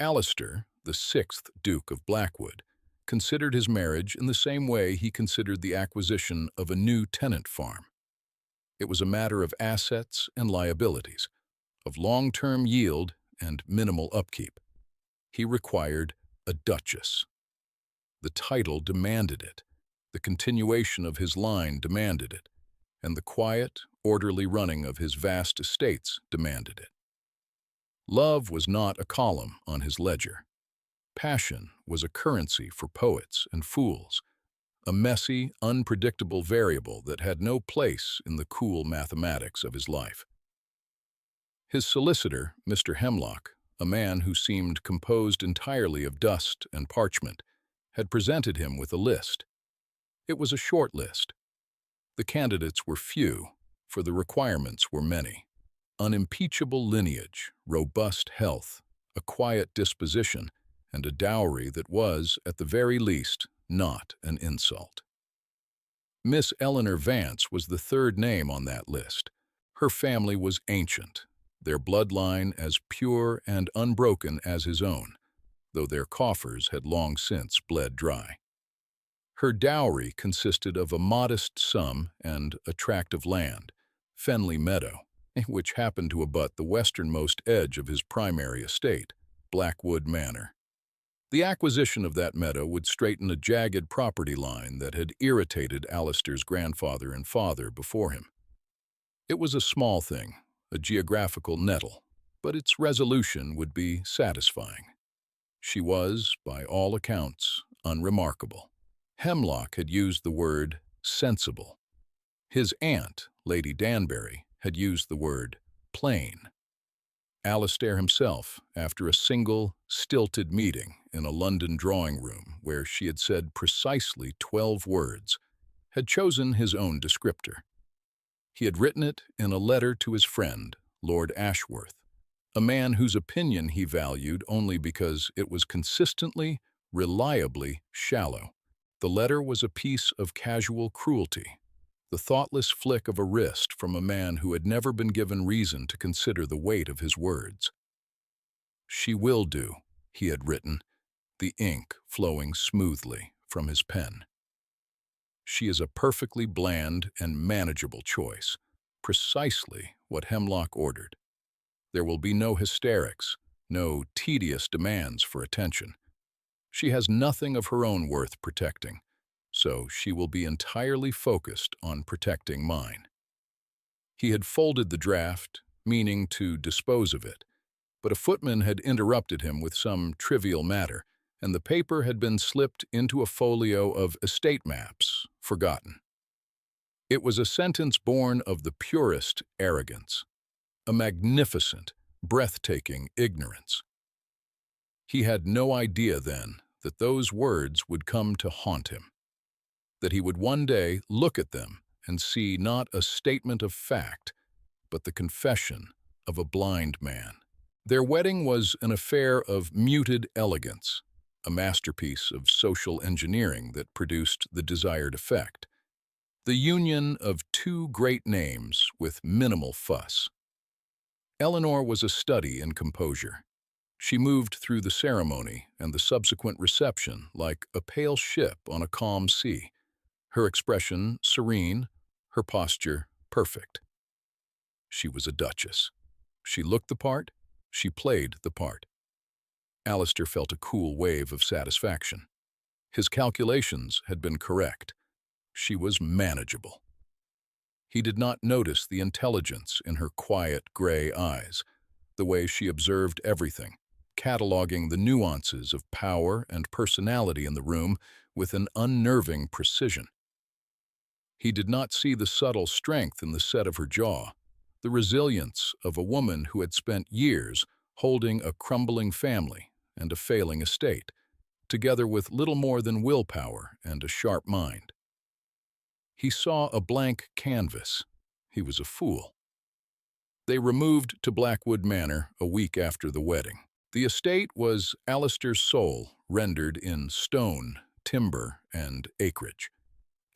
Alistair, the sixth Duke of Blackwood, considered his marriage in the same way he considered the acquisition of a new tenant farm. It was a matter of assets and liabilities, of long-term yield and minimal upkeep. He required a duchess. The title demanded it, the continuation of his line demanded it, and the quiet, orderly running of his vast estates demanded it. Love was not a column on his ledger. Passion was a currency for poets and fools, a messy, unpredictable variable that had no place in the cool mathematics of his life. His solicitor, Mr. Hemlock, a man who seemed composed entirely of dust and parchment, had presented him with a list. It was a short list. The candidates were few, for the requirements were many. Unimpeachable lineage, robust health, a quiet disposition, and a dowry that was, at the very least, not an insult. Miss Eleanor Vance was the third name on that list. Her family was ancient, their bloodline as pure and unbroken as his own, though their coffers had long since bled dry. Her dowry consisted of a modest sum and a tract of land, Fenley Meadow, which happened to abut the westernmost edge of his primary estate, Blackwood Manor. The acquisition of that meadow would straighten a jagged property line that had irritated Alistair's grandfather and father before him. It was a small thing, a geographical nettle, but its resolution would be satisfying. She was, by all accounts, unremarkable. Hemlock had used the word sensible. His aunt, Lady Danbury, had used the word plain. Alistair himself, after a single, stilted meeting in a London drawing room where she had said precisely 12 words, had chosen his own descriptor. He had written it in a letter to his friend, Lord Ashworth, a man whose opinion he valued only because it was consistently, reliably shallow. The letter was a piece of casual cruelty, the thoughtless flick of a wrist from a man who had never been given reason to consider the weight of his words. "She will do," he had written, the ink flowing smoothly from his pen. "She is a perfectly bland and manageable choice, precisely what Hemlock ordered. There will be no hysterics, no tedious demands for attention. She has nothing of her own worth protecting, so she will be entirely focused on protecting mine." He had folded the draft, meaning to dispose of it, but a footman had interrupted him with some trivial matter, and the paper had been slipped into a folio of estate maps, forgotten. It was a sentence born of the purest arrogance, a magnificent, breathtaking ignorance. He had no idea then that those words would come to haunt him, that he would one day look at them and see not a statement of fact, but the confession of a blind man. Their wedding was an affair of muted elegance, a masterpiece of social engineering that produced the desired effect. The union of two great names with minimal fuss. Eleanor was a study in composure. She moved through the ceremony and the subsequent reception like a pale ship on a calm sea, her expression serene, her posture perfect. She was a duchess. She looked the part, she played the part. Alistair felt a cool wave of satisfaction. His calculations had been correct. She was manageable. He did not notice the intelligence in her quiet gray eyes, the way she observed everything, cataloging the nuances of power and personality in the room with an unnerving precision. He did not see the subtle strength in the set of her jaw, the resilience of a woman who had spent years holding a crumbling family and a failing estate, together with little more than willpower and a sharp mind. He saw a blank canvas. He was a fool. They removed to Blackwood Manor a week after the wedding. The estate was Alistair's soul rendered in stone, timber, and acreage.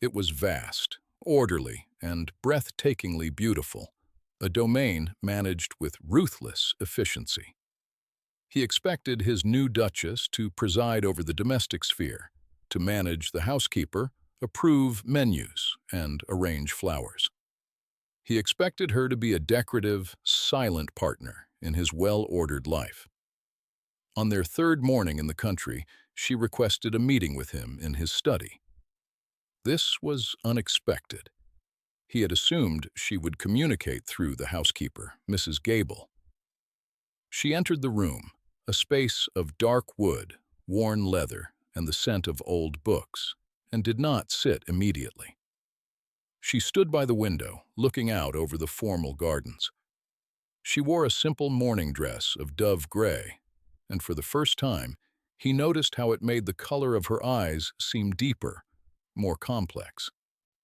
It was vast, orderly, and breathtakingly beautiful, a domain managed with ruthless efficiency. He expected his new duchess to preside over the domestic sphere, to manage the housekeeper, approve menus, and arrange flowers. He expected her to be a decorative, silent partner in his well-ordered life. On their third morning in the country, she requested a meeting with him in his study. This was unexpected. He had assumed she would communicate through the housekeeper, Mrs. Gable. She entered the room, a space of dark wood, worn leather, and the scent of old books, and did not sit immediately. She stood by the window, looking out over the formal gardens. She wore a simple morning dress of dove gray, and for the first time, he noticed how it made the color of her eyes seem deeper, more complex.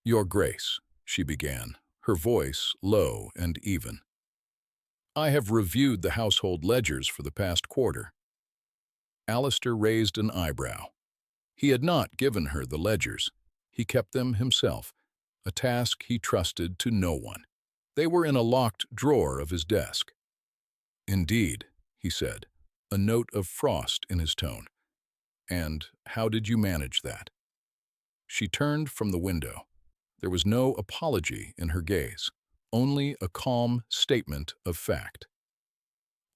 "Your Grace," she began, her voice low and even. "I have reviewed the household ledgers for the past quarter." Alistair raised an eyebrow. He had not given her the ledgers. He kept them himself, a task he trusted to no one. They were in a locked drawer of his desk. "Indeed," he said, a note of frost in his tone. "And how did you manage that?" She turned from the window. There was no apology in her gaze, only a calm statement of fact.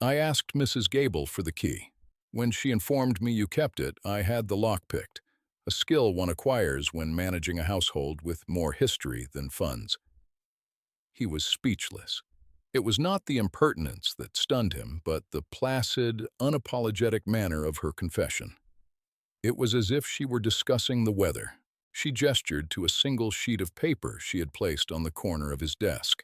"I asked Mrs. Gable for the key. When she informed me you kept it, I had the lock picked, a skill one acquires when managing a household with more history than funds." He was speechless. It was not the impertinence that stunned him, but the placid, unapologetic manner of her confession. It was as if she were discussing the weather. She gestured to a single sheet of paper she had placed on the corner of his desk.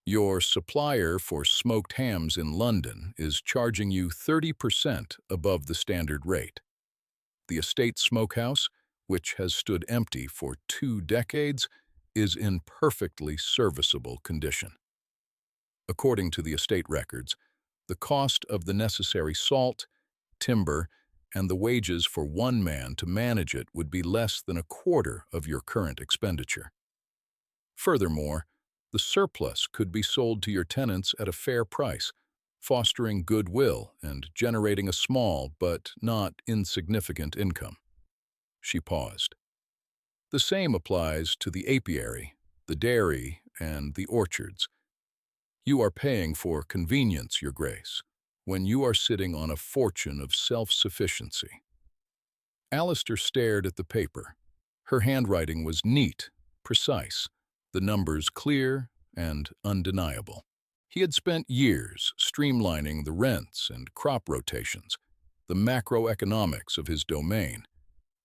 "Your supplier for smoked hams in London is charging you 30% above the standard rate. The estate smokehouse, which has stood empty for 2 decades, is in perfectly serviceable condition. According to the estate records, the cost of the necessary salt, timber, and the wages for one man to manage it would be less than a quarter of your current expenditure. Furthermore, the surplus could be sold to your tenants at a fair price, fostering goodwill and generating a small but not insignificant income." She paused. "The same applies to the apiary, the dairy, and the orchards. You are paying for convenience, Your Grace, when you are sitting on a fortune of self-sufficiency." Alistair stared at the paper. Her handwriting was neat, precise, the numbers clear and undeniable. He had spent years streamlining the rents and crop rotations, the macroeconomics of his domain,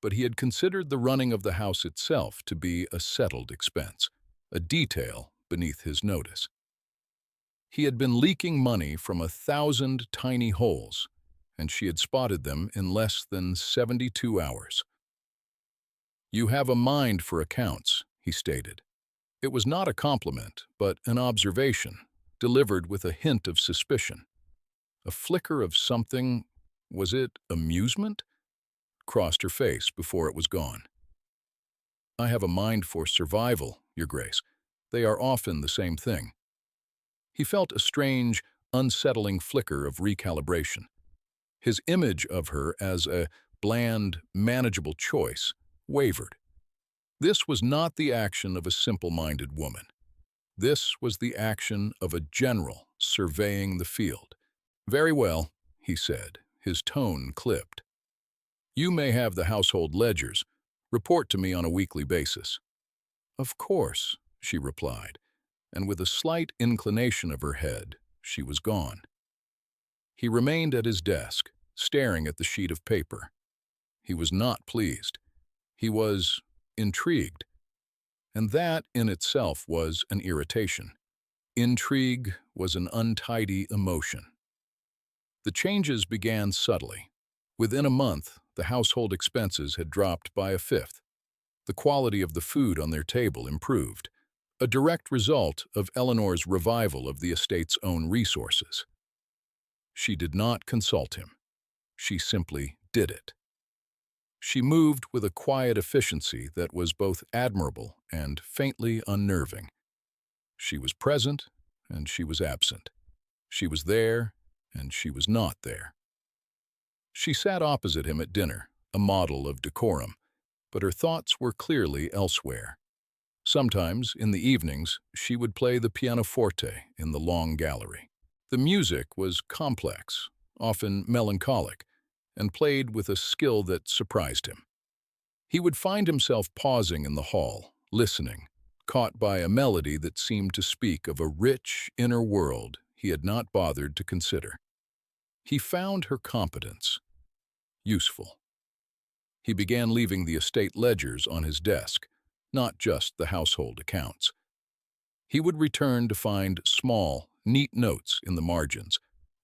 but he had considered the running of the house itself to be a settled expense, a detail beneath his notice. He had been leaking money from 1,000 tiny holes, and she had spotted them in less than 72 hours. "You have a mind for accounts," he stated. It was not a compliment, but an observation, delivered with a hint of suspicion. A flicker of something, was it amusement? Crossed her face before it was gone. "I have a mind for survival, Your Grace. They are often the same thing." He felt a strange, unsettling flicker of recalibration. His image of her as a bland, manageable choice wavered. This was not the action of a simple-minded woman. This was the action of a general surveying the field. "Very well," he said, his tone clipped. "You may have the household ledgers. Report to me on a weekly basis." "Of course," she replied, and with a slight inclination of her head, she was gone. He remained at his desk, staring at the sheet of paper. He was not pleased. He was intrigued. And that in itself was an irritation. Intrigue was an untidy emotion. The changes began subtly. Within a month, the household expenses had dropped by a fifth. The quality of the food on their table improved, a direct result of Eleanor's revival of the estate's own resources. She did not consult him. She simply did it. She moved with a quiet efficiency that was both admirable and faintly unnerving. She was present, and she was absent. She was there, and she was not there. She sat opposite him at dinner, a model of decorum, but her thoughts were clearly elsewhere. Sometimes, in the evenings, she would play the pianoforte in the long gallery. The music was complex, often melancholic, and played with a skill that surprised him. He would find himself pausing in the hall, listening, caught by a melody that seemed to speak of a rich inner world he had not bothered to consider. He found her competence useful. He began leaving the estate ledgers on his desk, not just the household accounts. He would return to find small, neat notes in the margins,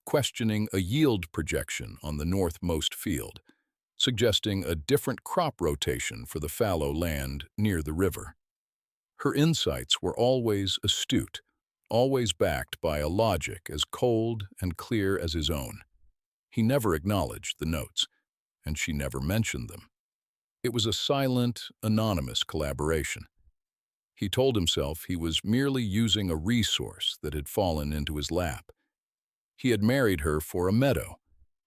questioning a yield projection on the northmost field, suggesting a different crop rotation for the fallow land near the river. Her insights were always astute, always backed by a logic as cold and clear as his own. He never acknowledged the notes, and she never mentioned them. It was a silent, anonymous collaboration. He told himself he was merely using a resource that had fallen into his lap. He had married her for a meadow,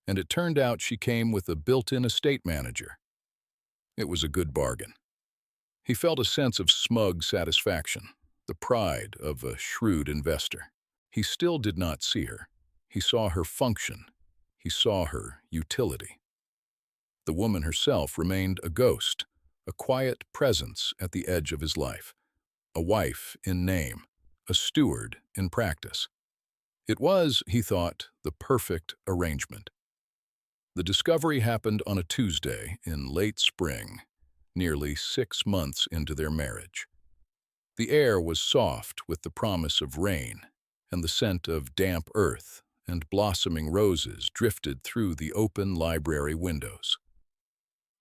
and it turned out she came with a built-in estate manager. It was a good bargain. He felt a sense of smug satisfaction, the pride of a shrewd investor. He still did not see her. He saw her function. He saw her utility. The woman herself remained a ghost, a quiet presence at the edge of his life, a wife in name, a steward in practice. It was, he thought, the perfect arrangement. The discovery happened on a Tuesday in late spring, nearly 6 months into their marriage. The air was soft with the promise of rain, and the scent of damp earth and blossoming roses drifted through the open library windows.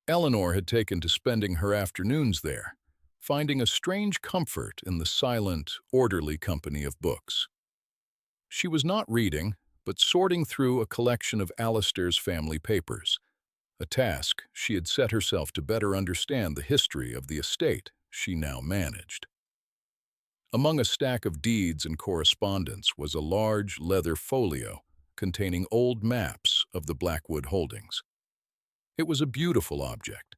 Eleanor had taken to spending her afternoons there, finding a strange comfort in the silent, orderly company of books. She was not reading, but sorting through a collection of Alistair's family papers, a task she had set herself to better understand the history of the estate she now managed. Among a stack of deeds and correspondence was a large leather folio containing old maps of the Blackwood holdings. It was a beautiful object,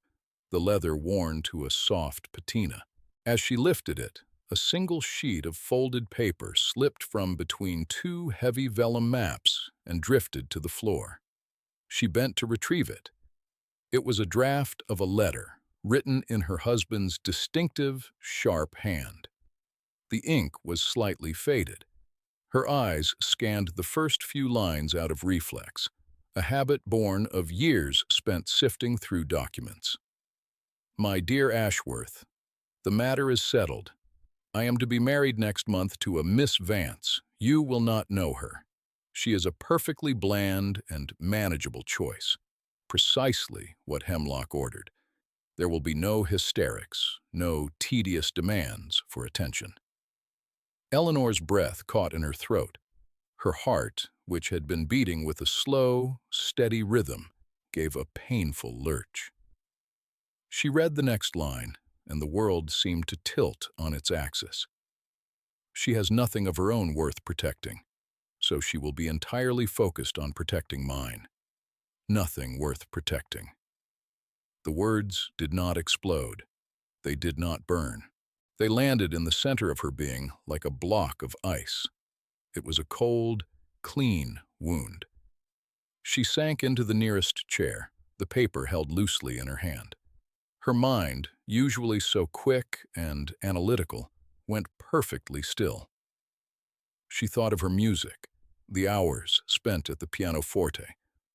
the leather worn to a soft patina. As she lifted it, a single sheet of folded paper slipped from between 2 heavy vellum maps and drifted to the floor. She bent to retrieve it. It was a draft of a letter, written in her husband's distinctive, sharp hand. The ink was slightly faded. Her eyes scanned the first few lines out of reflex, a habit born of years spent sifting through documents. My dear Ashworth, the matter is settled. I am to be married next month to a Miss Vance. You will not know her. She is a perfectly bland and manageable choice. Precisely what Hemlock ordered. There will be no hysterics, no tedious demands for attention. Eleanor's breath caught in her throat. Her heart, which had been beating with a slow, steady rhythm, gave a painful lurch. She read the next line, and the world seemed to tilt on its axis. She has nothing of her own worth protecting, so she will be entirely focused on protecting mine. Nothing worth protecting. The words did not explode. They did not burn. They landed in the center of her being like a block of ice. It was a cold, clean wound. She sank into the nearest chair, the paper held loosely in her hand. Her mind, usually so quick and analytical, went perfectly still. She thought of her music, the hours spent at the pianoforte,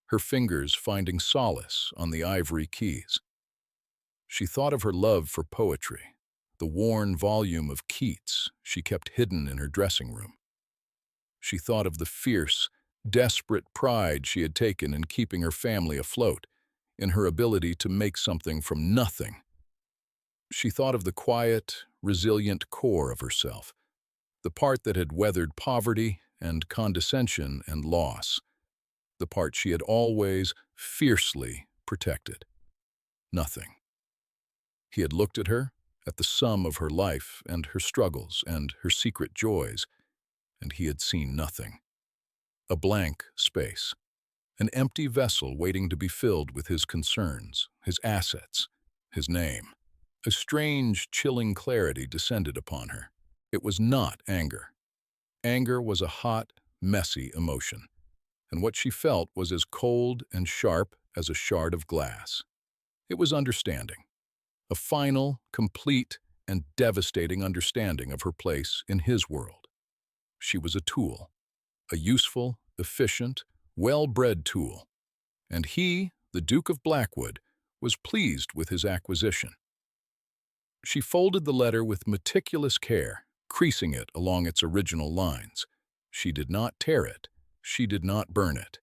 her fingers finding solace on the ivory keys. She thought of her love for poetry, the worn volume of Keats she kept hidden in her dressing room. She thought of the fierce, desperate pride she had taken in keeping her family afloat, in her ability to make something from nothing. She thought of the quiet, resilient core of herself, the part that had weathered poverty and condescension and loss, the part she had always fiercely protected. Nothing. He had looked at her, at the sum of her life and her struggles and her secret joys, and he had seen nothing. A blank space, an empty vessel waiting to be filled with his concerns, his assets, his name. A strange, chilling clarity descended upon her. It was not anger. Anger was a hot, messy emotion, and what she felt was as cold and sharp as a shard of glass. It was understanding, a final, complete, and devastating understanding of her place in his world. She was a tool, a useful, efficient, well-bred tool, and he, the Duke of Blackwood, was pleased with his acquisition. She folded the letter with meticulous care, creasing it along its original lines. She did not tear it. She did not burn it.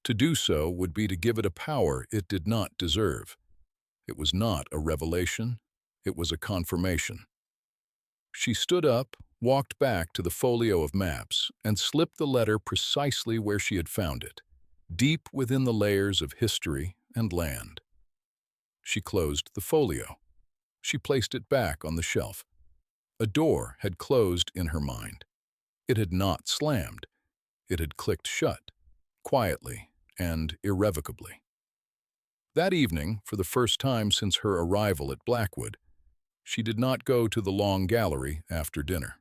To do so would be to give it a power it did not deserve. It was not a revelation. It was a confirmation. She stood up, walked back to the folio of maps, and slipped the letter precisely where she had found it, deep within the layers of history and land. She closed the folio. She placed it back on the shelf. A door had closed in her mind. It had not slammed. It had clicked shut, quietly and irrevocably. That evening, for the first time since her arrival at Blackwood, she did not go to the long gallery after dinner.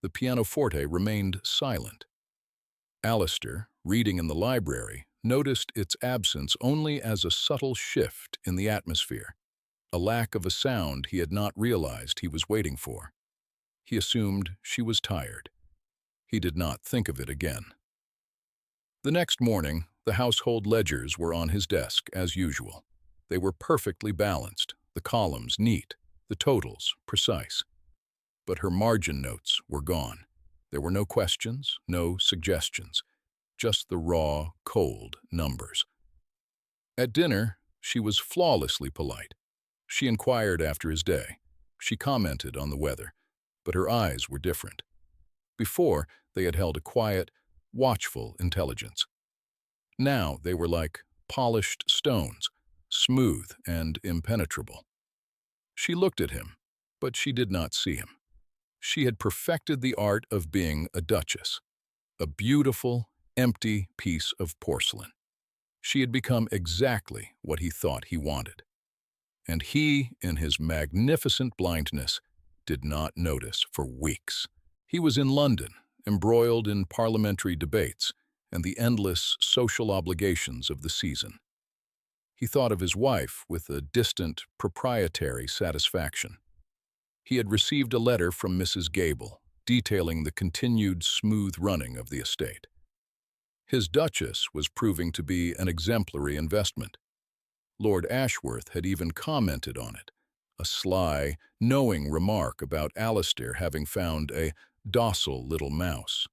The pianoforte remained silent. Alistair, reading in the library, noticed its absence only as a subtle shift in the atmosphere, a lack of a sound he had not realized he was waiting for. He assumed she was tired. He did not think of it again. The next morning, the household ledgers were on his desk as usual. They were perfectly balanced, the columns neat, the totals precise. But her margin notes were gone. There were no questions, no suggestions, just the raw, cold numbers. At dinner, she was flawlessly polite. She inquired after his day. She commented on the weather, but her eyes were different. Before, they had held a quiet, watchful intelligence. Now they were like polished stones, smooth and impenetrable. She looked at him, but she did not see him. She had perfected the art of being a duchess, a beautiful, empty piece of porcelain. She had become exactly what he thought he wanted. And he, in his magnificent blindness, did not notice for weeks. He was in London, embroiled in parliamentary debates and the endless social obligations of the season. He thought of his wife with a distant, proprietary satisfaction. He had received a letter from Mrs. Gable, detailing the continued smooth running of the estate. His duchess was proving to be an exemplary investment. Lord Ashworth had even commented on it, a sly, knowing remark about Alistair having found a docile little mouse.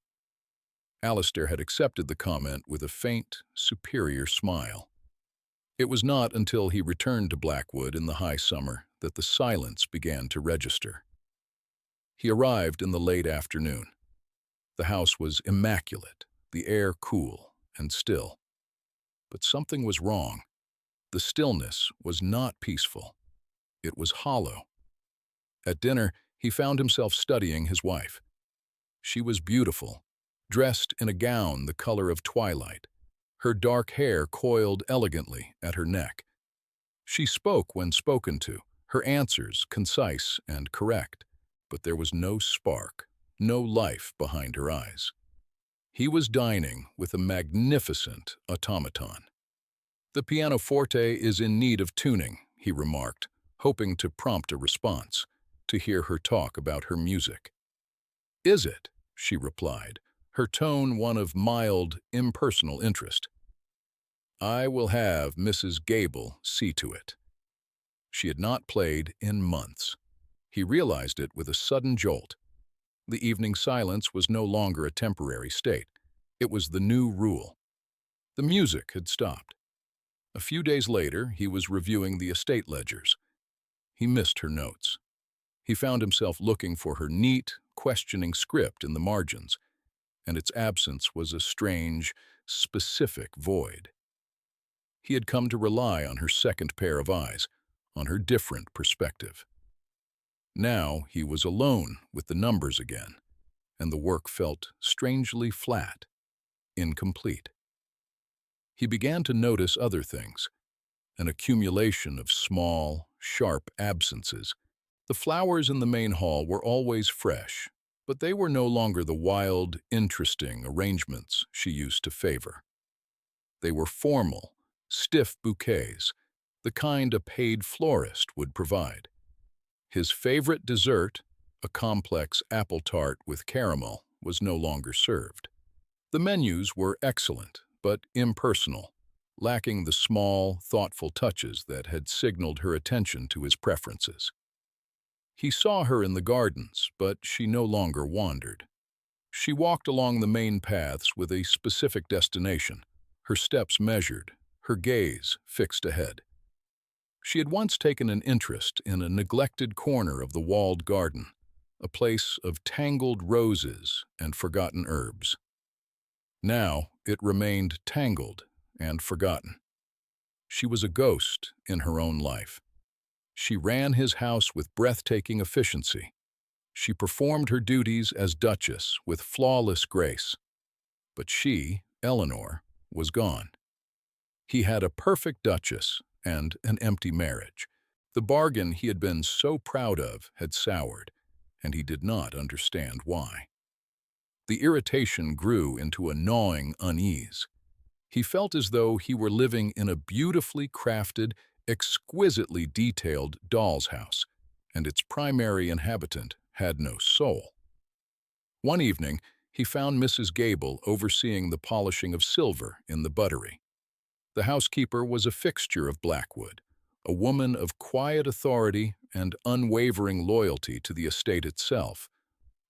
Alistair had accepted the comment with a faint, superior smile. It was not until he returned to Blackwood in the high summer that the silence began to register. He arrived in the late afternoon. The house was immaculate, the air cool and still. But something was wrong. The stillness was not peaceful. It was hollow. At dinner, he found himself studying his wife. She was beautiful, dressed in a gown the color of twilight, her dark hair coiled elegantly at her neck. She spoke when spoken to, her answers concise and correct, but there was no spark, no life behind her eyes. He was dining with a magnificent automaton. "The pianoforte is in need of tuning," he remarked, hoping to prompt a response, to hear her talk about her music. "Is it?" she replied, her tone one of mild, impersonal interest. "I will have Mrs. Gable see to it." She had not played in months. He realized it with a sudden jolt. The evening silence was no longer a temporary state. It was the new rule. The music had stopped. A few days later, he was reviewing the estate ledgers. He missed her notes. He found himself looking for her neat, questioning script in the margins, and its absence was a strange, specific void. He had come to rely on her second pair of eyes, on her different perspective. Now he was alone with the numbers again, and the work felt strangely flat, incomplete. He began to notice other things, an accumulation of small, sharp absences. The flowers in the main hall were always fresh, but they were no longer the wild, interesting arrangements she used to favor. They were formal, stiff bouquets, the kind a paid florist would provide. His favorite dessert, a complex apple tart with caramel, was no longer served. The menus were excellent, but impersonal, lacking the small, thoughtful touches that had signaled her attention to his preferences. He saw her in the gardens, but she no longer wandered. She walked along the main paths with a specific destination, her steps measured, her gaze fixed ahead. She had once taken an interest in a neglected corner of the walled garden, a place of tangled roses and forgotten herbs. Now it remained tangled and forgotten. She was a ghost in her own life. She ran his house with breathtaking efficiency. She performed her duties as Duchess with flawless grace. But she, Eleanor, was gone. He had a perfect Duchess and an empty marriage. The bargain he had been so proud of had soured, and he did not understand why. The irritation grew into a gnawing unease. He felt as though he were living in a beautifully crafted, exquisitely detailed doll's house, and its primary inhabitant had no soul. One evening, he found Mrs. Gable overseeing the polishing of silver in the buttery. The housekeeper was a fixture of Blackwood, a woman of quiet authority and unwavering loyalty to the estate itself,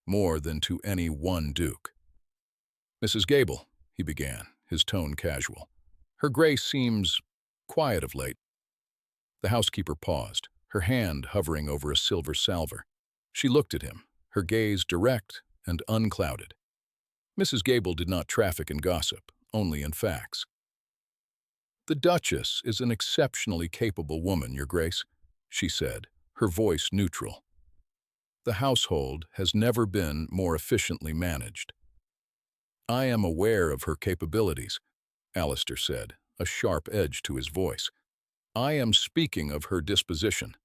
more than to any one duke. "Mrs. Gable," he began, his tone casual. "Her Grace seems quiet of late." The housekeeper paused, her hand hovering over a silver salver. She looked at him, her gaze direct and unclouded. Mrs. Gable did not traffic in gossip, only in facts. "The Duchess is an exceptionally capable woman, Your Grace," she said, her voice neutral. "The household has never been more efficiently managed." "I am aware of her capabilities," Alistair said, a sharp edge to his voice. "I am speaking of her disposition."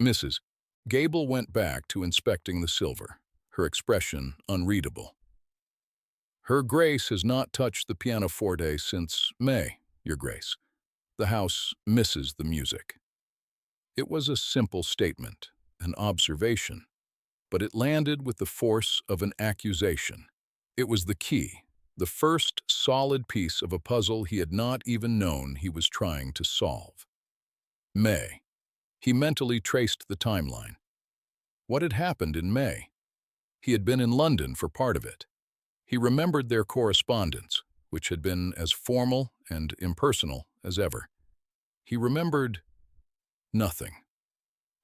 Mrs. Gable went back to inspecting the silver, her expression unreadable. "Her Grace has not touched the pianoforte since May, Your Grace. The house misses the music." It was a simple statement, an observation, but it landed with the force of an accusation. It was the key, the first solid piece of a puzzle he had not even known he was trying to solve. May. He mentally traced the timeline. What had happened in May? He had been in London for part of it. He remembered their correspondence, which had been as formal and impersonal as ever. He remembered nothing.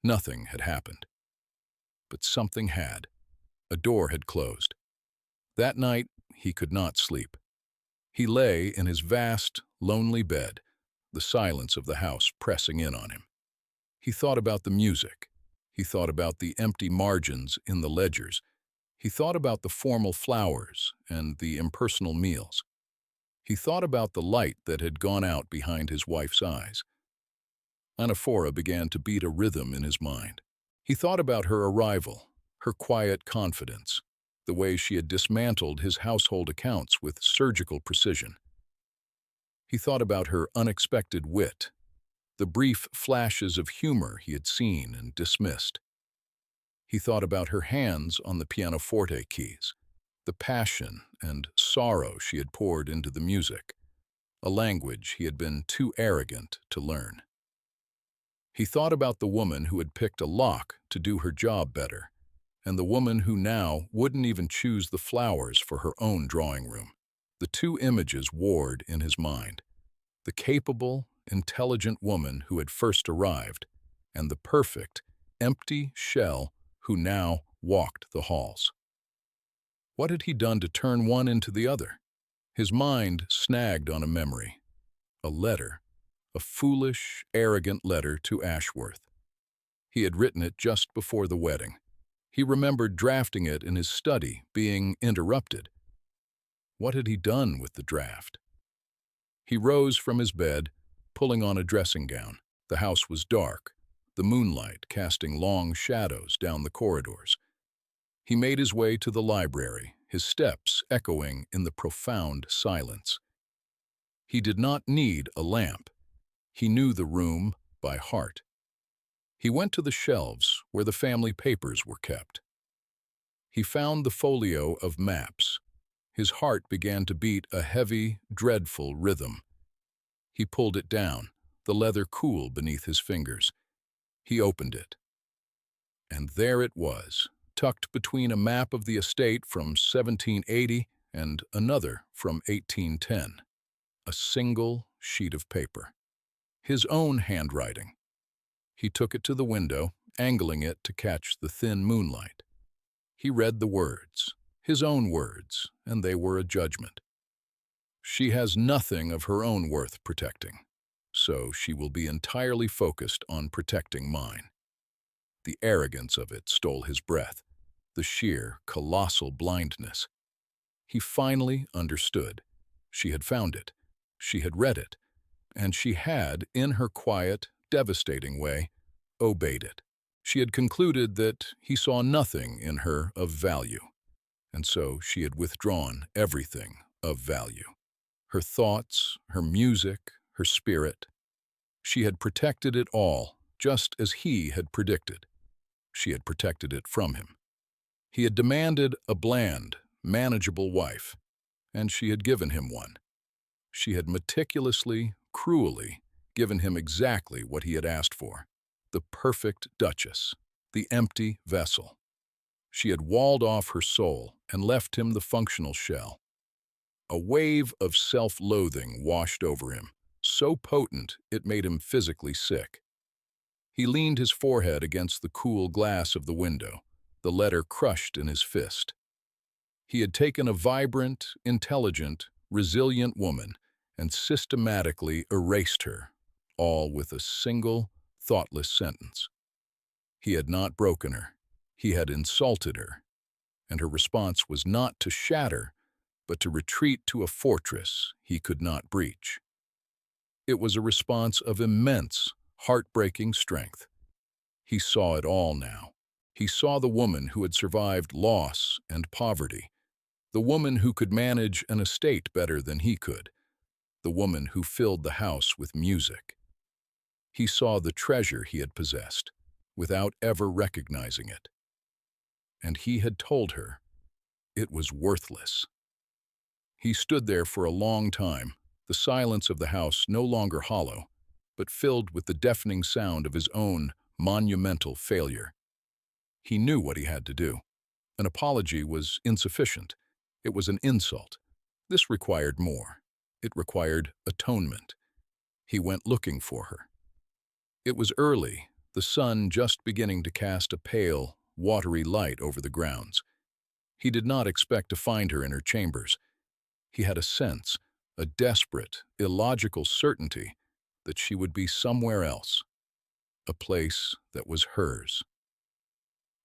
Nothing had happened. But something had. A door had closed. That night, he could not sleep. He lay in his vast, lonely bed, the silence of the house pressing in on him. He thought about the music. He thought about the empty margins in the ledgers. He thought about the formal flowers and the impersonal meals. He thought about the light that had gone out behind his wife's eyes. Anaphora began to beat a rhythm in his mind. He thought about her arrival, her quiet confidence, the way she had dismantled his household accounts with surgical precision. He thought about her unexpected wit, the brief flashes of humor he had seen and dismissed. He thought about her hands on the pianoforte keys, the passion and sorrow she had poured into the music, a language he had been too arrogant to learn. He thought about the woman who had picked a lock to do her job better, and the woman who now wouldn't even choose the flowers for her own drawing room. The two images warred in his mind: the capable, intelligent woman who had first arrived, and the perfect, empty shell who now walked the halls. What had he done to turn one into the other? His mind snagged on a memory, a letter, a foolish, arrogant letter to Ashworth. He had written it just before the wedding. He remembered drafting it in his study, being interrupted. What had he done with the draft? He rose from his bed, pulling on a dressing gown. The house was dark, the moonlight casting long shadows down the corridors. He made his way to the library, his steps echoing in the profound silence. He did not need a lamp. He knew the room by heart. He went to the shelves where the family papers were kept. He found the folio of maps. His heart began to beat a heavy, dreadful rhythm. He pulled it down, the leather cool beneath his fingers. He opened it. And there it was, tucked between a map of the estate from 1780 and another from 1810. A single sheet of paper. His own handwriting. He took it to the window, angling it to catch the thin moonlight. He read the words, his own words, and they were a judgment. She has nothing of her own worth protecting, so she will be entirely focused on protecting mine. The arrogance of it stole his breath, the sheer, colossal blindness. He finally understood. She had found it. She had read it. And she had, in her quiet, devastating way, obeyed it. She had concluded that he saw nothing in her of value, and so she had withdrawn everything of value. Her thoughts, her music, her spirit. She had protected it all, just as he had predicted. She had protected it from him. He had demanded a bland, manageable wife, and she had given him one. She had meticulously, cruelly given him exactly what he had asked for, the perfect duchess, the empty vessel. She had walled off her soul and left him the functional shell. A wave of self-loathing washed over him, so potent it made him physically sick. He leaned his forehead against the cool glass of the window, the letter crushed in his fist. He had taken a vibrant, intelligent, resilient woman and systematically erased her, all with a single, thoughtless sentence. He had not broken her. He had insulted her. And her response was not to shatter, but to retreat to a fortress he could not breach. It was a response of immense, heartbreaking strength. He saw it all now. He saw the woman who had survived loss and poverty, the woman who could manage an estate better than he could, the woman who filled the house with music. He saw the treasure he had possessed, without ever recognizing it. And he had told her it was worthless. He stood there for a long time, the silence of the house no longer hollow, but filled with the deafening sound of his own monumental failure. He knew what he had to do. An apology was insufficient. It was an insult. This required more. It required atonement. He went looking for her. It was early, the sun just beginning to cast a pale, watery light over the grounds. He did not expect to find her in her chambers. He had a sense, a desperate, illogical certainty that she would be somewhere else, a place that was hers.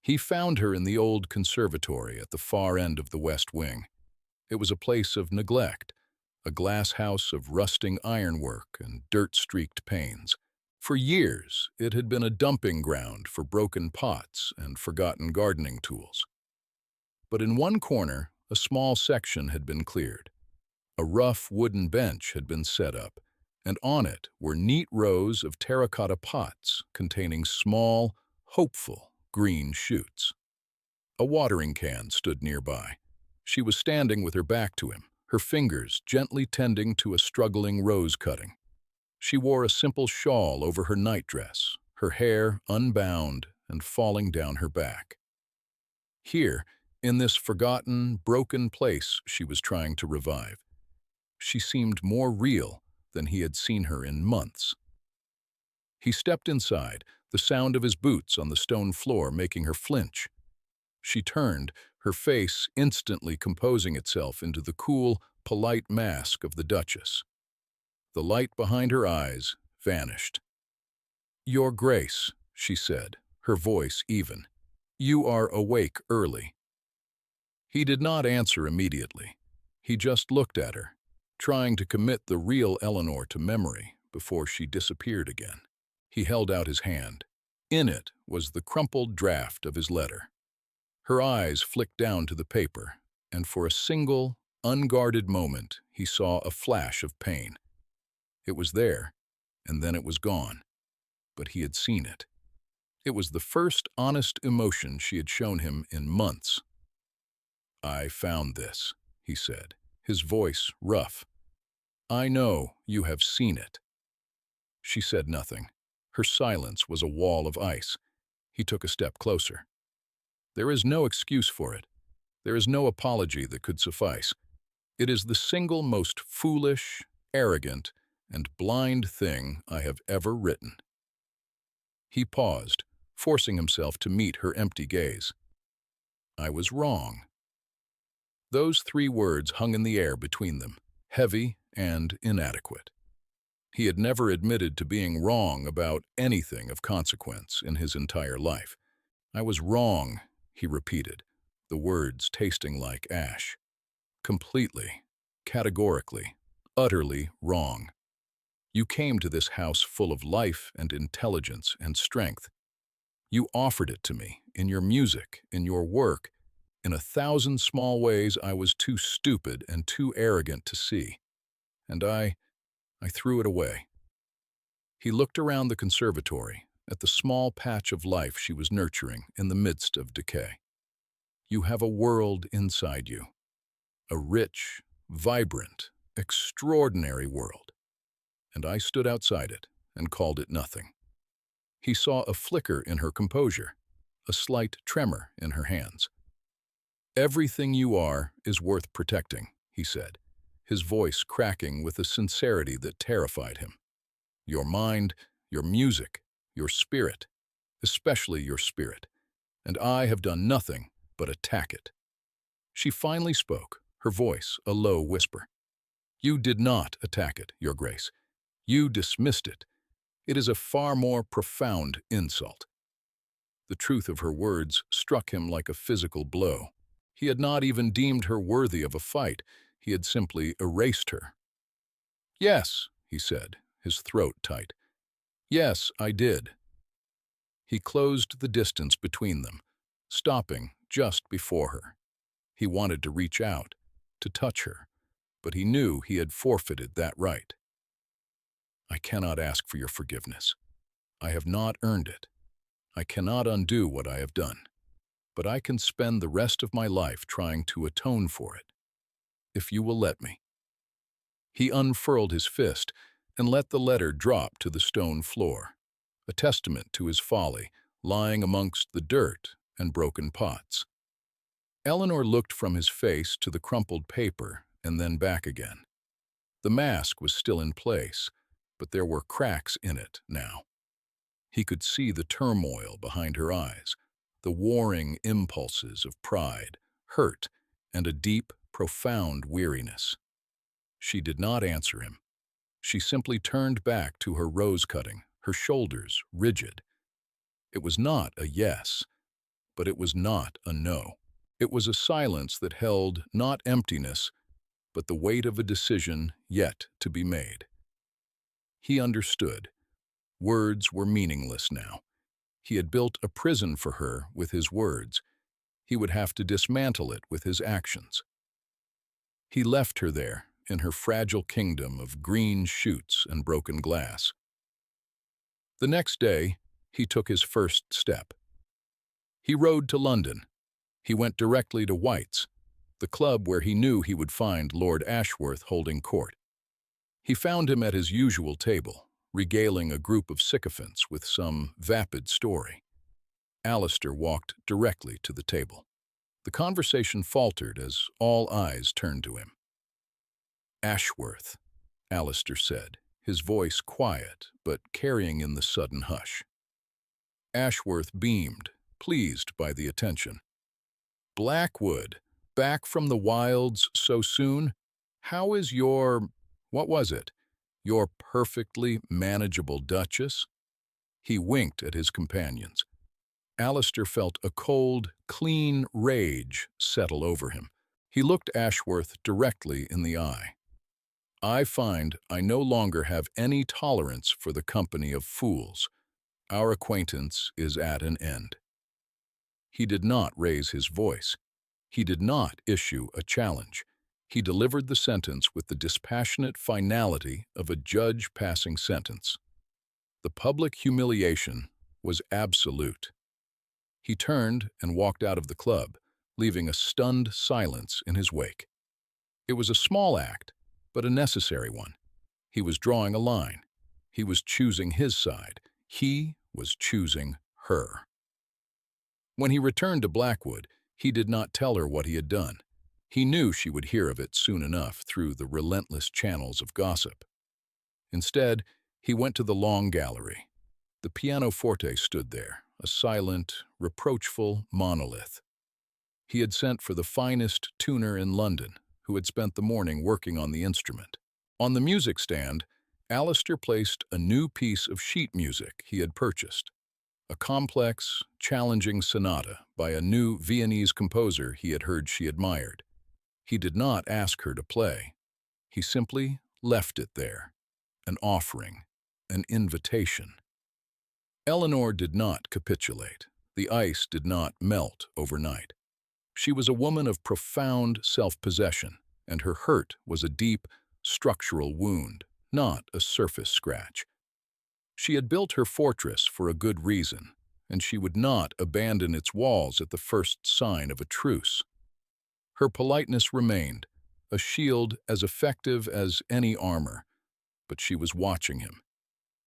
He found her in the old conservatory at the far end of the West Wing. It was a place of neglect, a glass house of rusting ironwork and dirt-streaked panes. For years, it had been a dumping ground for broken pots and forgotten gardening tools. But in one corner, a small section had been cleared. A rough wooden bench had been set up, and on it were neat rows of terracotta pots containing small, hopeful, green shoots. A watering can stood nearby. She was standing with her back to him, her fingers gently tending to a struggling rose cutting. She wore a simple shawl over her nightdress, her hair unbound and falling down her back. Here, in this forgotten, broken place she was trying to revive, she seemed more real than he had seen her in months. He stepped inside, the sound of his boots on the stone floor making her flinch. She turned, her face instantly composing itself into the cool, polite mask of the Duchess. The light behind her eyes vanished. "Your Grace," she said, her voice even. "You are awake early." He did not answer immediately. He just looked at her, trying to commit the real Eleanor to memory before she disappeared again. He held out his hand. In it was the crumpled draft of his letter. Her eyes flicked down to the paper, and for a single, unguarded moment, he saw a flash of pain. It was there, and then it was gone. But he had seen it. It was the first honest emotion she had shown him in months. "I found this," he said, his voice rough. "I know you have seen it." She said nothing. Her silence was a wall of ice. He took a step closer. "There is no excuse for it. There is no apology that could suffice. It is the single most foolish, arrogant, and blind thing I have ever written." He paused, forcing himself to meet her empty gaze. "I was wrong." Those 3 words hung in the air between them, heavy and inadequate. He had never admitted to being wrong about anything of consequence in his entire life. "I was wrong," he repeated, the words tasting like ash. "Completely, categorically, utterly wrong. You came to this house full of life and intelligence and strength. You offered it to me, in your music, in your work. In 1,000 small ways I was too stupid and too arrogant to see. And I threw it away." He looked around the conservatory, at the small patch of life she was nurturing in the midst of decay. "You have a world inside you. A rich, vibrant, extraordinary world. And I stood outside it and called it nothing." He saw a flicker in her composure, a slight tremor in her hands. "Everything you are is worth protecting," he said, his voice cracking with a sincerity that terrified him. "Your mind, your music, your spirit, especially your spirit. And I have done nothing but attack it." She finally spoke, her voice a low whisper. "You did not attack it, Your Grace. You dismissed it. It is a far more profound insult." The truth of her words struck him like a physical blow. He had not even deemed her worthy of a fight. He had simply erased her. "Yes," he said, his throat tight. "Yes, I did." He closed the distance between them, stopping just before her. He wanted to reach out, to touch her, but he knew he had forfeited that right. "I cannot ask for your forgiveness. I have not earned it. I cannot undo what I have done. But I can spend the rest of my life trying to atone for it, if you will let me." He unfurled his fist and let the letter drop to the stone floor, a testament to his folly, lying amongst the dirt and broken pots. Eleanor looked from his face to the crumpled paper and then back again. The mask was still in place, but there were cracks in it now. He could see the turmoil behind her eyes, the warring impulses of pride, hurt, and a deep, profound weariness. She did not answer him. She simply turned back to her rose-cutting, her shoulders rigid. It was not a yes, but it was not a no. It was a silence that held not emptiness, but the weight of a decision yet to be made. He understood. Words were meaningless now. He had built a prison for her with his words. He would have to dismantle it with his actions. He left her there, in her fragile kingdom of green shoots and broken glass. The next day, he took his first step. He rode to London. He went directly to White's, the club where he knew he would find Lord Ashworth holding court. He found him at his usual table, regaling a group of sycophants with some vapid story. Alistair walked directly to the table. The conversation faltered as all eyes turned to him. "Ashworth," Alistair said, his voice quiet but carrying in the sudden hush. Ashworth beamed, pleased by the attention. "Blackwood, back from the wilds so soon? How is what was it? Your perfectly manageable Duchess?" He winked at his companions. Alistair felt a cold, clean rage settle over him. He looked Ashworth directly in the eye. I find I no longer have any tolerance for the company of fools. Our acquaintance is at an end." He did not raise his voice. He did not issue a challenge. He delivered the sentence with the dispassionate finality of a judge passing sentence. The public humiliation was absolute. He turned and walked out of the club, leaving a stunned silence in his wake. It was a small act, but a necessary one. He was drawing a line. He was choosing his side. He was choosing her. When he returned to Blackwood, he did not tell her what he had done. He knew she would hear of it soon enough through the relentless channels of gossip. Instead, he went to the long gallery. The pianoforte stood there, a silent, reproachful monolith. He had sent for the finest tuner in London, who had spent the morning working on the instrument. On the music stand, Alistair placed a new piece of sheet music he had purchased, a complex, challenging sonata by a new Viennese composer he had heard she admired. He did not ask her to play. He simply left it there, an offering, an invitation. Eleanor did not capitulate. The ice did not melt overnight. She was a woman of profound self-possession, and her hurt was a deep, structural wound, not a surface scratch. She had built her fortress for a good reason, and she would not abandon its walls at the first sign of a truce. Her politeness remained, a shield as effective as any armor, but she was watching him.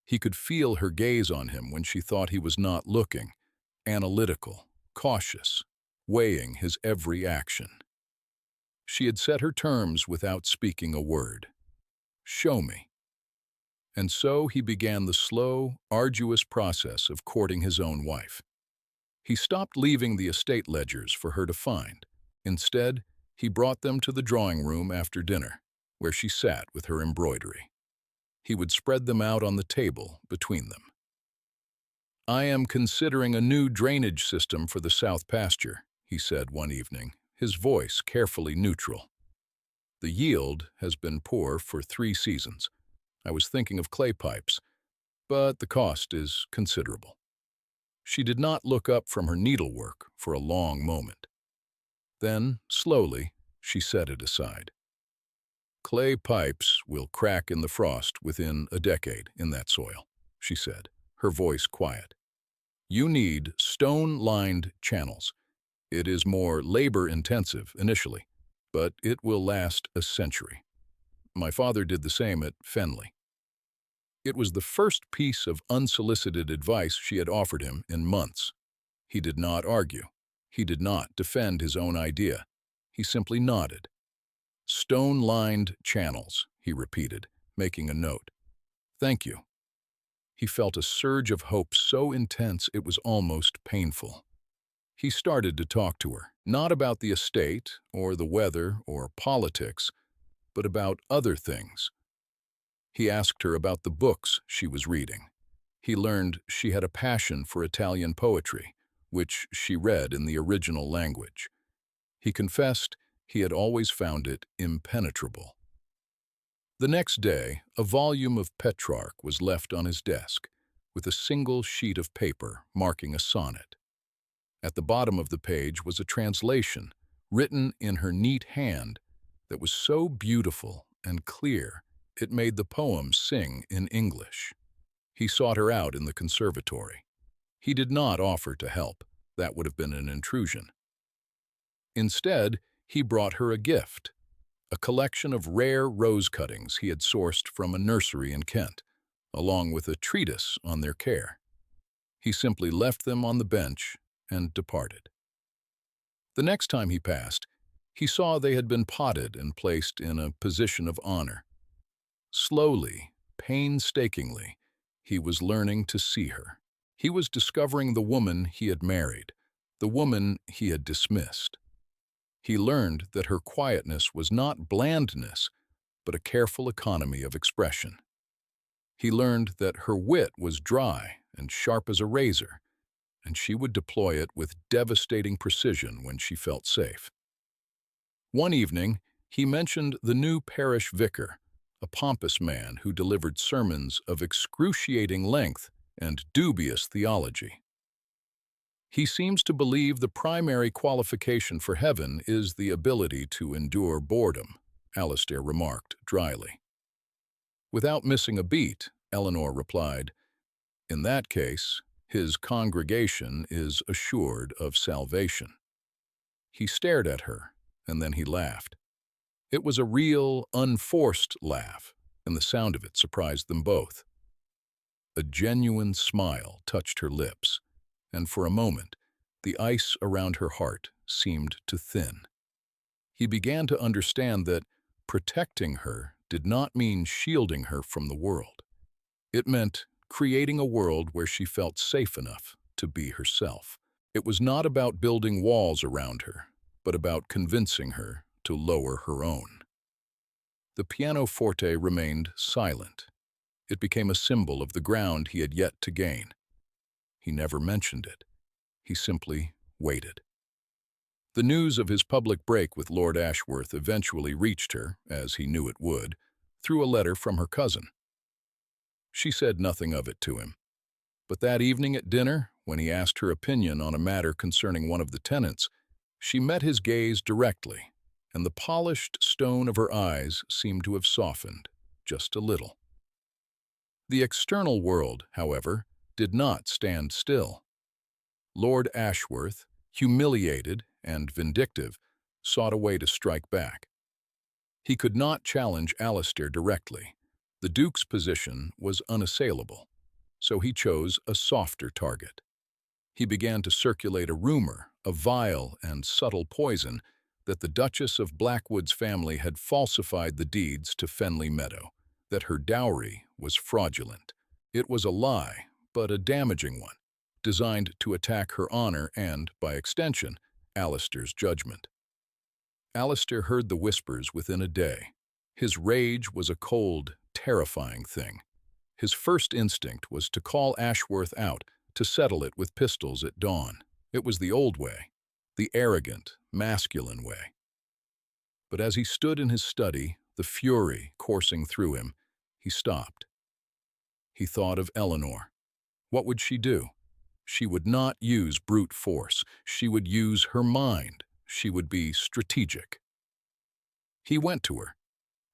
He could feel her gaze on him when she thought he was not looking, analytical, cautious, weighing his every action. She had set her terms without speaking a word. "Show me." And so he began the slow, arduous process of courting his own wife. He stopped leaving the estate ledgers for her to find. Instead, he brought them to the drawing room after dinner, where she sat with her embroidery. He would spread them out on the table between them. "I am considering a new drainage system for the south pasture," he said one evening, his voice carefully neutral. "The yield has been poor for 3 seasons. I was thinking of clay pipes, but the cost is considerable." She did not look up from her needlework for a long moment. Then, slowly, she set it aside. "Clay pipes will crack in the frost within a decade in that soil," she said, her voice quiet. "You need stone-lined channels. It is more labor-intensive initially, but it will last a century. My father did the same at Fenley." It was the first piece of unsolicited advice she had offered him in months. He did not argue. He did not defend his own idea. He simply nodded. "Stone-lined channels," he repeated, making a note. "Thank you." He felt a surge of hope so intense it was almost painful. He started to talk to her, not about the estate or the weather or politics, but about other things. He asked her about the books she was reading. He learned she had a passion for Italian poetry, which she read in the original language. He confessed he had always found it impenetrable. The next day, a volume of Petrarch was left on his desk, with a single sheet of paper marking a sonnet. At the bottom of the page was a translation, written in her neat hand, that was so beautiful and clear it made the poem sing in English. He sought her out in the conservatory. He did not offer to help. That would have been an intrusion. Instead, he brought her a gift, a collection of rare rose cuttings he had sourced from a nursery in Kent, along with a treatise on their care. He simply left them on the bench and departed. The next time he passed, he saw they had been potted and placed in a position of honor. Slowly, painstakingly, he was learning to see her. He was discovering the woman he had married, the woman he had dismissed. He learned that her quietness was not blandness, but a careful economy of expression. He learned that her wit was dry and sharp as a razor, and she would deploy it with devastating precision when she felt safe. One evening, he mentioned the new parish vicar, a pompous man who delivered sermons of excruciating length and dubious theology. He seems to believe the primary qualification for heaven is the ability to endure boredom, Alistair remarked dryly. Without missing a beat, Eleanor replied, "In that case, his congregation is assured of salvation." He stared at her, and then he laughed. It was a real, unforced laugh, and the sound of it surprised them both. A genuine smile touched her lips, and for a moment, the ice around her heart seemed to thin. He began to understand that protecting her did not mean shielding her from the world. It meant creating a world where she felt safe enough to be herself. It was not about building walls around her, but about convincing her to lower her own. The pianoforte remained silent. It became a symbol of the ground he had yet to gain. He never mentioned it. He simply waited. The news of his public break with Lord Ashworth eventually reached her, as he knew it would, through a letter from her cousin. She said nothing of it to him. But that evening at dinner, when he asked her opinion on a matter concerning one of the tenants, she met his gaze directly, and the polished stone of her eyes seemed to have softened, just a little. The external world, however, did not stand still. Lord Ashworth, humiliated and vindictive, sought a way to strike back. He could not challenge Alistair directly. The Duke's position was unassailable, so he chose a softer target. He began to circulate a rumor, a vile and subtle poison, that the Duchess of Blackwood's family had falsified the deeds to Fenley Meadow, that her dowry was fraudulent. It was a lie, but a damaging one, designed to attack her honor and, by extension, Alistair's judgment. Alistair heard the whispers within a day. His rage was a cold, terrifying thing. His first instinct was to call Ashworth out, to settle it with pistols at dawn. It was the old way, the arrogant, masculine way. But as he stood in his study, the fury coursing through him, he stopped. He thought of Eleanor. What would she do? She would not use brute force. She would use her mind. She would be strategic. He went to her.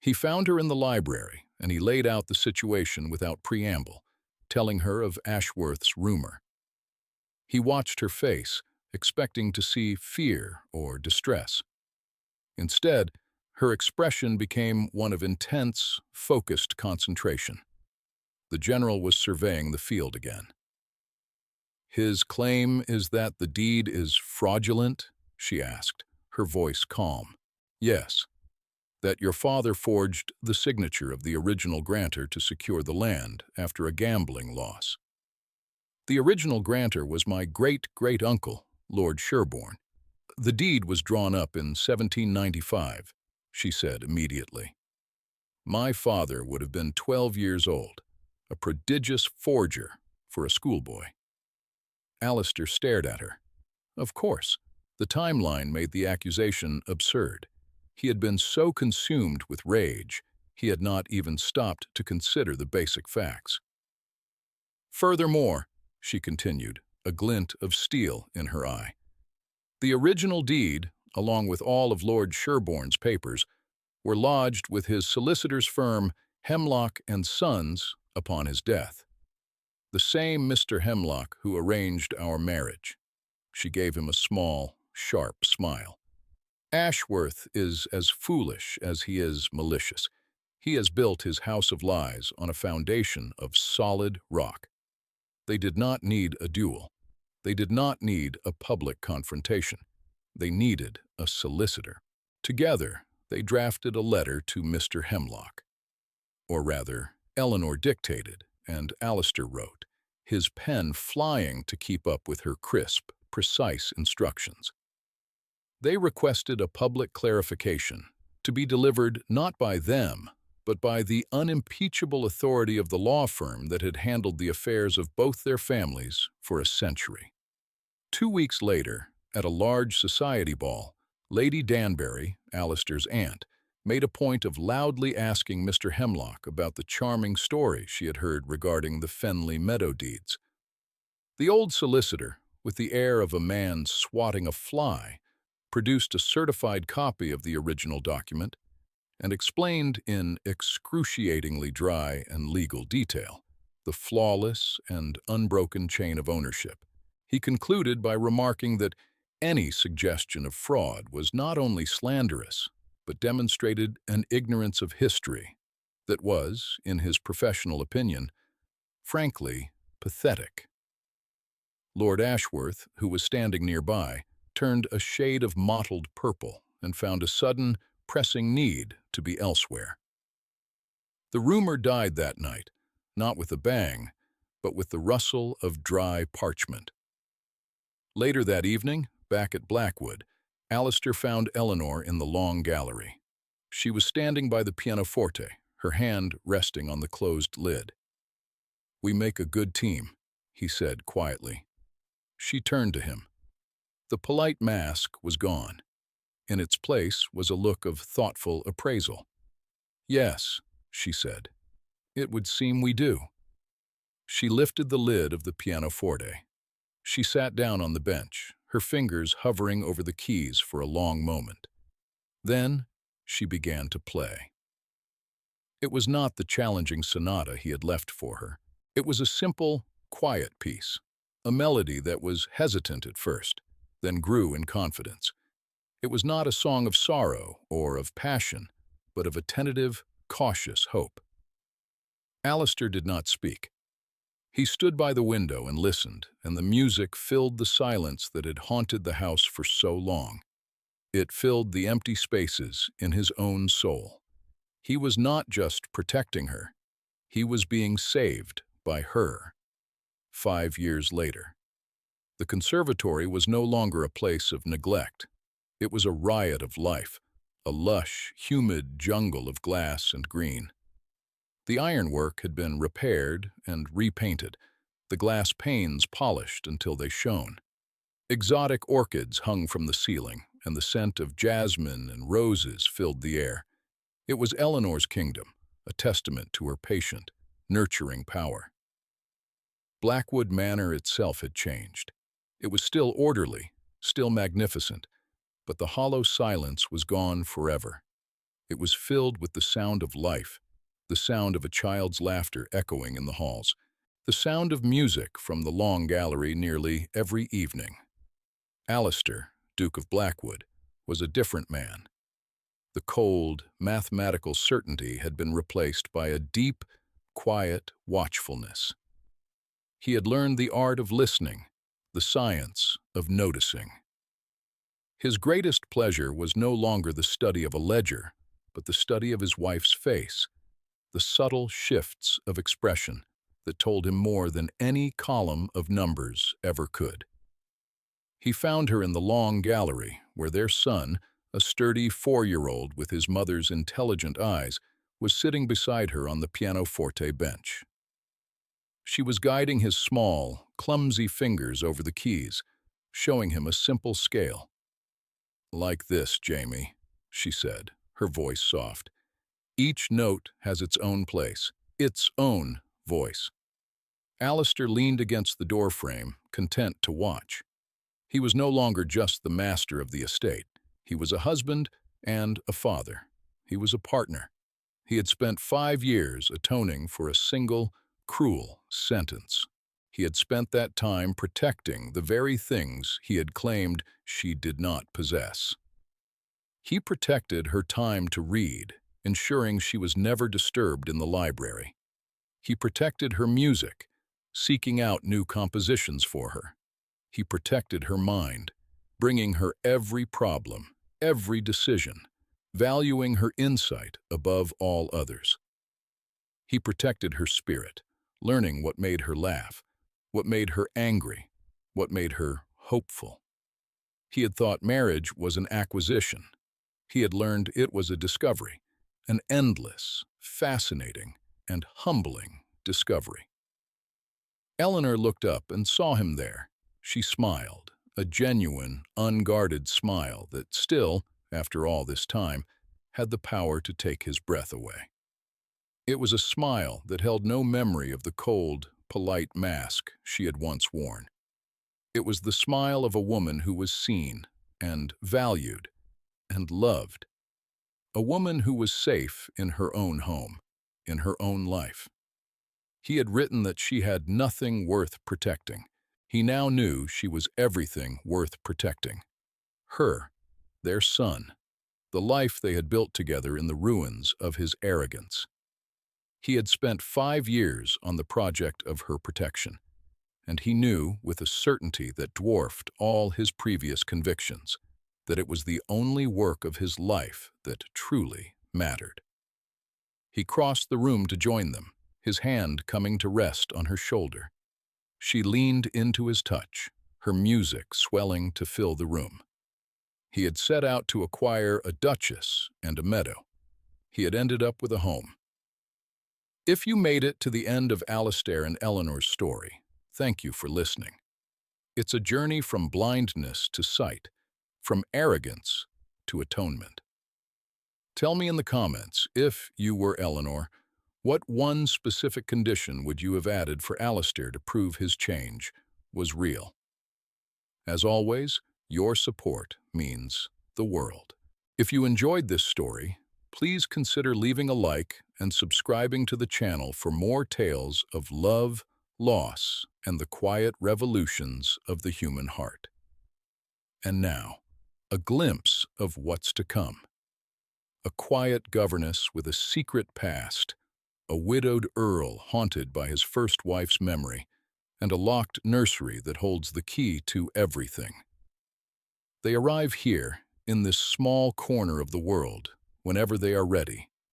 He found her in the library, and he laid out the situation without preamble, telling her of Ashworth's rumor. He watched her face, expecting to see fear or distress. Instead, her expression became one of intense, focused concentration. The general was surveying the field again. "His claim is that the deed is fraudulent?" she asked, her voice calm. "Yes. That your father forged the signature of the original grantor to secure the land after a gambling loss. The original grantor was my great-great-uncle, Lord Sherborne. The deed was drawn up in 1795, she said immediately. My father would have been 12 years old, a prodigious forger for a schoolboy." Alistair stared at her. Of course, the timeline made the accusation absurd. He had been so consumed with rage, he had not even stopped to consider the basic facts. "Furthermore," she continued, a glint of steel in her eye, "the original deed, along with all of Lord Sherborne's papers, were lodged with his solicitor's firm, Hemlock and Sons, upon his death. The same Mr. Hemlock who arranged our marriage." She gave him a small, sharp smile. "Ashworth is as foolish as he is malicious. He has built his house of lies on a foundation of solid rock. They did not need a duel. They did not need a public confrontation. They needed a solicitor. Together, they drafted a letter to Mr. Hemlock. Or rather, Eleanor dictated, and Alistair wrote, his pen flying to keep up with her crisp, precise instructions. They requested a public clarification, to be delivered not by them, but by the unimpeachable authority of the law firm that had handled the affairs of both their families for a century. 2 weeks later, at a large society ball, Lady Danbury, Alistair's aunt, made a point of loudly asking Mr. Hemlock about the charming story she had heard regarding the Fenley meadow deeds. The old solicitor, with the air of a man swatting a fly, produced a certified copy of the original document and explained in excruciatingly dry and legal detail the flawless and unbroken chain of ownership. He concluded by remarking that any suggestion of fraud was not only slanderous, but demonstrated an ignorance of history that was, in his professional opinion, frankly, pathetic. Lord Ashworth, who was standing nearby, turned a shade of mottled purple and found a sudden, pressing need to be elsewhere. The rumor died that night, not with a bang, but with the rustle of dry parchment. Later that evening, back at Blackwood, Alistair found Eleanor in the long gallery. She was standing by the pianoforte, her hand resting on the closed lid. "We make a good team," he said quietly. She turned to him. The polite mask was gone. In its place was a look of thoughtful appraisal. "Yes," she said, "it would seem we do." She lifted the lid of the pianoforte. She sat down on the bench, her fingers hovering over the keys for a long moment. Then she began to play. It was not the challenging sonata he had left for her. It was a simple, quiet piece, a melody that was hesitant at first, then grew in confidence. It was not a song of sorrow or of passion, but of a tentative, cautious hope. Alistair did not speak. He stood by the window and listened, and the music filled the silence that had haunted the house for so long. It filled the empty spaces in his own soul. He was not just protecting her. He was being saved by her. 5 years later. The conservatory was no longer a place of neglect. It was a riot of life, a lush, humid jungle of glass and green. The ironwork had been repaired and repainted, the glass panes polished until they shone. Exotic orchids hung from the ceiling, and the scent of jasmine and roses filled the air. It was Eleanor's kingdom, a testament to her patient, nurturing power. Blackwood Manor itself had changed. It was still orderly, still magnificent, but the hollow silence was gone forever. It was filled with the sound of life, the sound of a child's laughter echoing in the halls, the sound of music from the long gallery nearly every evening. Alistair, Duke of Blackwood, was a different man. The cold, mathematical certainty had been replaced by a deep, quiet watchfulness. He had learned the art of listening, the science of noticing. His greatest pleasure was no longer the study of a ledger, but the study of his wife's face, the subtle shifts of expression that told him more than any column of numbers ever could. He found her in the long gallery, where their son, a sturdy 4-year-old with his mother's intelligent eyes, was sitting beside her on the pianoforte bench. She was guiding his small, clumsy fingers over the keys, showing him a simple scale. "Like this, Jamie," she said, her voice soft. "Each note has its own place, its own voice." Alistair leaned against the doorframe, content to watch. He was no longer just the master of the estate. He was a husband and a father. He was a partner. He had spent 5 years atoning for a single, cruel sentence. He had spent that time protecting the very things he had claimed she did not possess. He protected her time to read, ensuring she was never disturbed in the library. He protected her music, seeking out new compositions for her. He protected her mind, bringing her every problem, every decision, valuing her insight above all others. He protected her spirit, learning what made her laugh, what made her angry, what made her hopeful. He had thought marriage was an acquisition. He had learned it was a discovery, an endless, fascinating, and humbling discovery. Eleanor looked up and saw him there. She smiled, a genuine, unguarded smile that still, after all this time, had the power to take his breath away. It was a smile that held no memory of the cold, polite mask she had once worn. It was the smile of a woman who was seen and valued and loved. A woman who was safe in her own home, in her own life. He had written that she had nothing worth protecting. He now knew she was everything worth protecting. Her, their son, the life they had built together in the ruins of his arrogance. He had spent 5 years on the project of her protection, and he knew with a certainty that dwarfed all his previous convictions that it was the only work of his life that truly mattered. He crossed the room to join them, his hand coming to rest on her shoulder. She leaned into his touch, her music swelling to fill the room. He had set out to acquire a duchess and a meadow. He had ended up with a home. If you made it to the end of Alistair and Eleanor's story, thank you for listening. It's a journey from blindness to sight, from arrogance to atonement. Tell me in the comments, if you were Eleanor, what one specific condition would you have added for Alistair to prove his change was real? As always, your support means the world. If you enjoyed this story, please consider leaving a like and subscribing to the channel for more tales of love, loss, and the quiet revolutions of the human heart. And now, a glimpse of what's to come. A quiet governess with a secret past, a widowed earl haunted by his first wife's memory, and a locked nursery that holds the key to everything. They arrive here, in this small corner of the world, whenever they are ready,